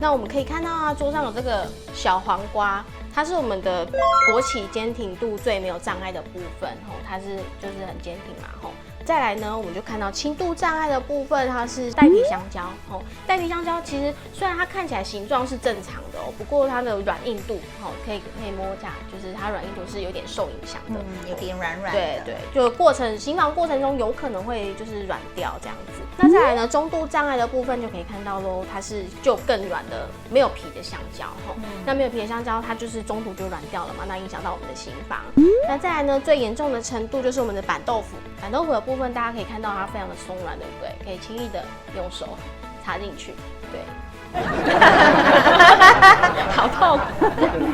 那我们可以看到啊，桌上有这个小黄瓜，它是我们的勃起坚挺度最没有障碍的部分，它是就是很坚挺嘛，再来呢，我们就看到轻度障碍的部分，它是带皮香蕉。带皮香蕉其实虽然它看起来形状是正常的不过它的软硬度可以摸一下，就是它软硬度是有点受影响的，有点软软的。对，就行房过程中有可能会就是软掉这样子。那再来呢，中度障碍的部分就可以看到喽，它是就更软的没有皮的香蕉那没有皮的香蕉，它就是中途就软掉了嘛，那影响到我们的刑房。那再来呢，最严重的程度就是我们的板豆腐。板豆腐的部分，大家可以看到它非常的松软，对不对？可以轻易的用手插进去，对。好痛。